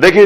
دیکھیں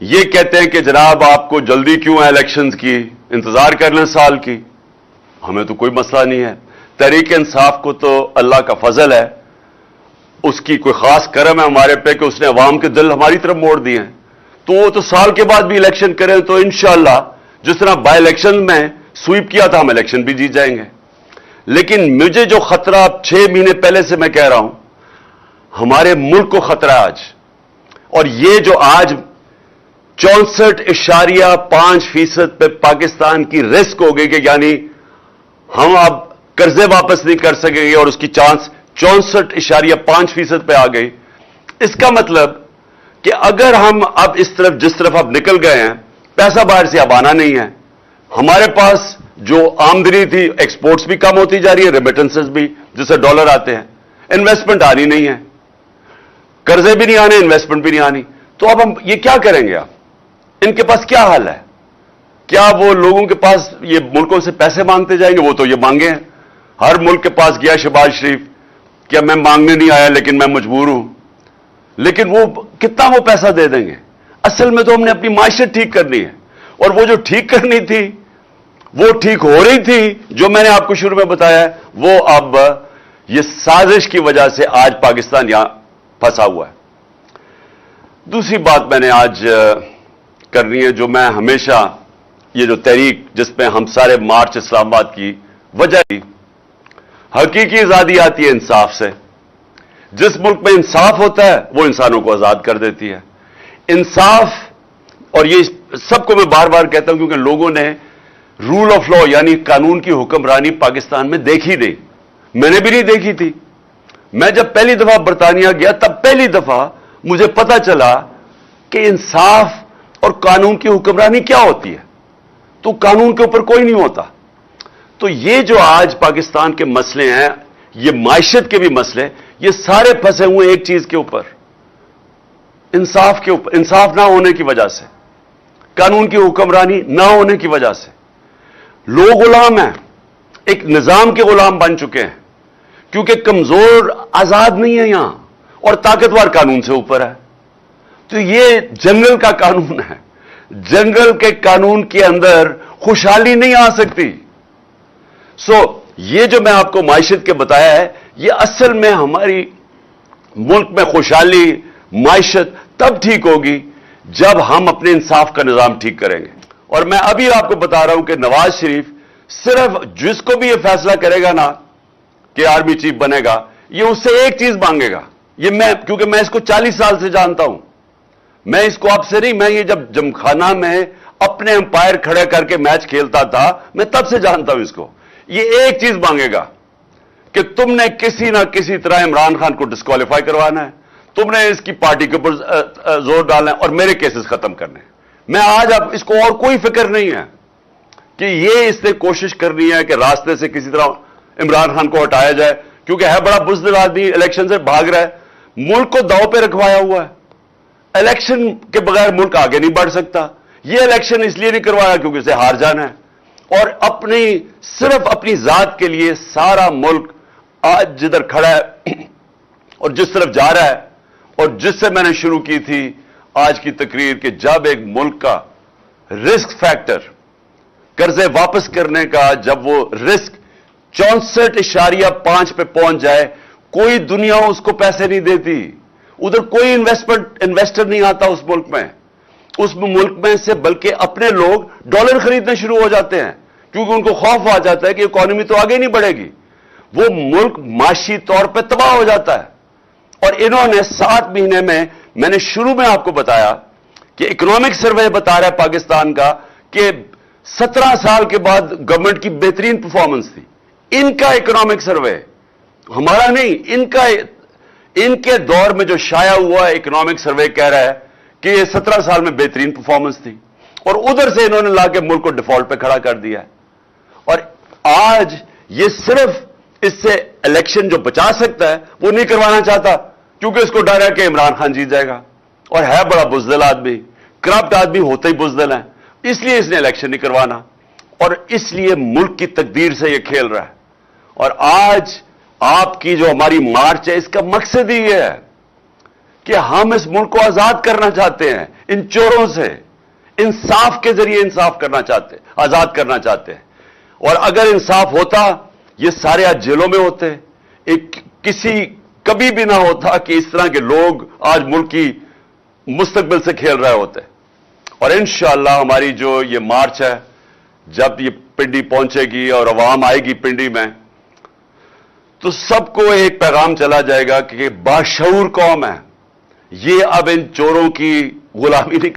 یہ کہتے ہیں کہ جناب آپ کو جلدی کیوں ہے الیکشنز کی, انتظار کر لیں سال کی. ہمیں تو کوئی مسئلہ نہیں ہے. تحریک انصاف کو تو اللہ کا فضل ہے, اس کی کوئی خاص کرم ہے ہمارے پہ کہ اس نے عوام کے دل ہماری طرف موڑ دیے ہیں. تو وہ تو سال کے بعد بھی الیکشن کریں تو انشاءاللہ جس طرح بائی الیکشن میں سویپ کیا تھا ہم الیکشن بھی جیت جائیں گے. لیکن مجھے جو خطرہ 6 مہینے پہلے سے میں کہہ رہا ہوں, ہمارے ملک کو خطرہ ہے آج. اور یہ جو آج 64.5% پہ پاکستان کی رسک ہو گئی کہ یعنی ہم اب قرضے واپس نہیں کر سکیں گے اور اس کی چانس 64.5% پہ آ گئی. اس کا مطلب کہ اگر ہم اب اس طرف جس طرف اب نکل گئے ہیں, پیسہ باہر سے اب آنا نہیں ہے. ہمارے پاس جو آمدنی تھی ایکسپورٹس بھی کم ہوتی جا رہی ہے, ریمیٹنسز بھی جس سے ڈالر آتے ہیں, انویسٹمنٹ آنی نہیں ہے, قرضے بھی نہیں آنے, انویسٹمنٹ بھی نہیں آنی. تو اب ہم یہ کیا کریں گے؟ ان کے پاس کیا حل ہے؟ کیا وہ لوگوں کے پاس یہ ملکوں سے پیسے مانگتے جائیں گے؟ وہ تو یہ مانگے ہیں. ہر ملک کے پاس گیا شہباز شریف, کیا میں مانگنے نہیں آیا لیکن میں مجبور ہوں. لیکن وہ کتنا وہ پیسہ دے دیں گے؟ اصل میں تو ہم نے اپنی معیشت ٹھیک کرنی ہے, اور وہ جو ٹھیک کرنی تھی وہ ٹھیک ہو رہی تھی, جو میں نے آپ کو شروع میں بتایا ہے, وہ اب یہ سازش کی وجہ سے آج پاکستان یہاں پھنسا ہوا ہے. دوسری بات میں نے آج کرنی ہے, جو میں ہمیشہ یہ جو تحریک جس میں ہم سارے مارچ اسلام آباد کی وجہ تھی, حقیقی آزادی آتی ہے انصاف سے. جس ملک میں انصاف ہوتا ہے وہ انسانوں کو آزاد کر دیتی ہے. انصاف, اور یہ سب کو میں بار بار کہتا ہوں کیونکہ لوگوں نے رول آف لا یعنی قانون کی حکمرانی پاکستان میں دیکھی نہیں. میں نے بھی نہیں دیکھی تھی. میں جب پہلی دفعہ برطانیہ گیا تب پہلی دفعہ مجھے پتا چلا کہ انصاف اور قانون کی حکمرانی کیا ہوتی ہے. تو قانون کے اوپر کوئی نہیں ہوتا. تو یہ جو آج پاکستان کے مسئلے ہیں, یہ معیشت کے بھی مسئلے, یہ سارے پھنسے ہوئے ایک چیز کے اوپر, انصاف کے اوپر. انصاف نہ ہونے کی وجہ سے, قانون کی حکمرانی نہ ہونے کی وجہ سے لوگ غلام ہیں, ایک نظام کے غلام بن چکے ہیں, کیونکہ کمزور آزاد نہیں ہے یہاں اور طاقتور قانون سے اوپر ہے. تو یہ جنگل کا قانون ہے. جنگل کے قانون کے اندر خوشحالی نہیں آ سکتی. یہ جو میں آپ کو معیشت کے بتایا ہے, یہ اصل میں ہماری ملک میں خوشحالی معیشت تب ٹھیک ہوگی جب ہم اپنے انصاف کا نظام ٹھیک کریں گے. اور میں ابھی آپ کو بتا رہا ہوں کہ نواز شریف صرف جس کو بھی یہ فیصلہ کرے گا نا کہ آرمی چیف بنے گا, یہ اس سے ایک چیز مانگے گا. یہ میں, کیونکہ میں اس کو 40 سال سے جانتا ہوں, میں اس کو اب سے نہیں, میں یہ جب جمخانہ میں اپنے امپائر کھڑے کر کے میچ کھیلتا تھا میں تب سے جانتا ہوں اس کو. یہ ایک چیز مانگے گا کہ تم نے کسی نہ کسی طرح عمران خان کو ڈسکوالیفائی کروانا ہے, تم نے اس کی پارٹی کے اوپر زور ڈالنا ہے اور میرے کیسز ختم کرنے ہیں. میں آج اب اس کو اور کوئی فکر نہیں ہے کہ یہ اس نے کوشش کرنی ہے کہ راستے سے کسی طرح عمران خان کو ہٹایا جائے, کیونکہ ہے بڑا بزدل آدمی, الیکشن سے بھاگ رہا ہے, ملک کو داؤ پہ رکھوایا ہوا ہے. الیکشن کے بغیر ملک آگے نہیں بڑھ سکتا. یہ الیکشن اس لیے نہیں کروایا کیونکہ اسے ہار جانا ہے, اور صرف اپنی ذات کے لیے سارا ملک آج جدھر کھڑا ہے اور جس طرف جا رہا ہے, اور جس سے میں نے شروع کی تھی آج کی تقریر کہ جب ایک ملک کا رسک فیکٹر قرضے واپس کرنے کا جب وہ رسک 64.5 پہ پہنچ جائے, کوئی دنیا اس کو پیسے نہیں دیتی. ادھر کوئی انویسٹر نہیں آتا اس ملک میں. اس ملک میں سے بلکہ اپنے لوگ ڈالر خریدنے شروع ہو جاتے ہیں کیونکہ ان کو خوف آ جاتا ہے کہ اکانومی تو آگے نہیں بڑھے گی. وہ ملک معاشی طور پہ تباہ ہو جاتا ہے. اور انہوں نے 7 مہینے میں نے شروع میں آپ کو بتایا کہ اکنامک سروے بتا رہا ہے پاکستان کا کہ 17 سال کے بعد گورنمنٹ کی بہترین پرفارمنس تھی. ان کا اکنامک سروے, ہمارا نہیں, ان کے دور میں جو شائع ہوا ہے اکنامک سروے کہہ رہا ہے کہ یہ 17 سال میں بہترین پرفارمنس تھی, اور ادھر سے انہوں نے لا کے ملک کو ڈیفالٹ پہ کھڑا کر دیا ہے. اور آج یہ صرف اس سے الیکشن جو بچا سکتا ہے وہ نہیں کروانا چاہتا کیونکہ اس کو ڈر ہے کہ عمران خان جیت جائے گا, اور ہے بڑا بزدل آدمی, کرپٹ آدمی ہوتے ہی بزدل ہیں, اس لیے اس نے الیکشن نہیں کروانا, اور اس لیے ملک کی تقدیر سے یہ کھیل رہا ہے. اور آج آپ کی جو ہماری مارچ ہے اس کا مقصد ہی یہ ہے کہ ہم اس ملک کو آزاد کرنا چاہتے ہیں ان چوروں سے, انصاف کے ذریعے انصاف کرنا چاہتے ہیں, آزاد کرنا چاہتے ہیں. اور اگر انصاف ہوتا یہ سارے آج جیلوں میں ہوتے, کسی کبھی بھی نہ ہوتا کہ اس طرح کے لوگ آج ملک کی مستقبل سے کھیل رہے ہوتے. اور انشاءاللہ ہماری جو یہ مارچ ہے, جب یہ پنڈی پہنچے گی اور عوام آئے گی پنڈی میں, تو سب کو ایک پیغام چلا جائے گا کہ باشعور قوم ہے, یہ اب ان چوروں کی غلامی نہیں